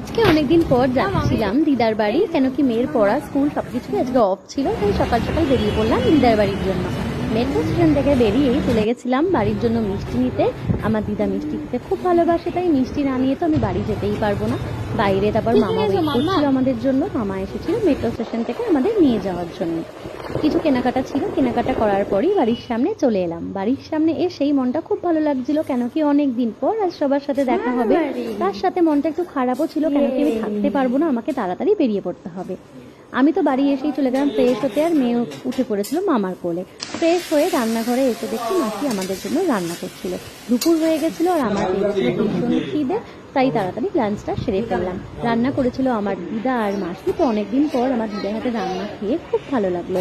আজকে অনেকদিন পর যাচ্ছিলাম দিদার বাড়ি, কেন কি মেয়ের পড়া স্কুল সবকিছু আজকে অফ ছিল, তাই সকাল সকাল বেরিয়ে পড়লাম দিদার বাড়ির জন্য। মেট্রো স্টেশন থেকে বেরিয়েই চলে গেছিলাম বাড়ির জন্য মিষ্টি নিতে। আমার দিদা মিষ্টি খেতে খুব ভালোবাসে, তাই মিষ্টি না নিয়ে তো আমি বাড়ি যেতেই পারবো না। বাইরে তারপর মামা ওয়েট করছিল আমাদের জন্য, মামা এসেছিল মেট্রো স্টেশন থেকে আমাদের নিয়ে যাওয়ার জন্য। কিছু কেনাকাটা ছিল, কেনাকাটা করার পরই বাড়ির সামনে চলে এলাম। বাড়ির সামনে এসেই মনটা খুব ভালো লাগছিল, কেন কি অনেক দিন পর আজ সবার সাথে দেখা হবে। তার সাথে মনটা একটু খারাপও ছিল, কেন কি আমি থাকতে পারবো না, আমাকে তাড়াতাড়ি বেরিয়ে পড়তে হবে। আমি তো বাড়ি এসেই চলে গেলাম ফ্রেশ হতে, আর মেয়ে উঠে পড়েছিল মামার কোলে। ফ্রেশ হয়ে রান্নাঘরে এসে দেখি মাসি আমাদের জন্য রান্না করছিল। দুপুর হয়ে গেছিল আর আমার পেয়েছিল ভীষণ খিদে, তাই তাড়াতাড়ি লাঞ্চটা সেরে ফেললাম। রান্না করেছিল আমার দিদা আর মাসি, তো অনেকদিন পর আমার দিদার হাতে রান্না খেয়ে খুব ভালো লাগলো।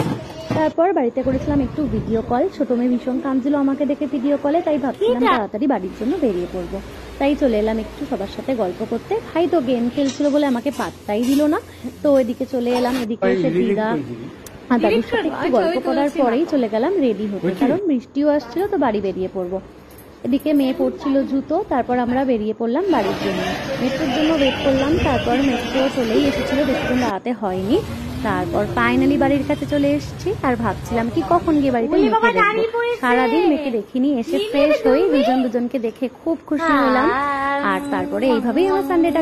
তারপর বাড়িতে করেছিলাম একটু ভিডিও কল। ছোট মেয়ে ভীষণ কাঁদছিল আমাকে দেখে ভিডিও কলে, তাই ভাবছিলাম তাড়াতাড়ি বাড়ির জন্য বেরিয়ে পড়বো। তাই চলে এলাম একটু সবার সাথে গল্প করতে। ভাই তো গেম খেলছিল বলে আমাকে পাত্তাই দিল না, তো এদিকে চলে এলাম। এদিকে এসে দিদা আর দাদুর সাথে একটু গল্প করার পরেই চলে গেলাম রেডি হতে, কারণ বৃষ্টিও আসছিল, তো বাড়ি বেরিয়ে পড়বো। এদিকে মেয়ে পড়ছিল জুতো, তারপর আমরা বেরিয়ে পড়লাম বাড়ির জন্য। মেট্রোর জন্য ওয়েট করলাম, তারপর মেট্রো চলেই এসেছিল, বেশিক্ষণ দাঁড়াতে হয়নি। তারপর ফাইনালি বাড়ির কাছে চলে এসেছি, আর ভাবছিলাম কি কখন গিয়ে বাড়িতে মেয়েকে দেখবো। সারাদিন মেয়েকে দেখিনি, এসে ফ্রেশ হয়ে দুজনকে দেখে খুব খুশি হলাম। আর তারপরে এইভাবেই আমার সানডেটা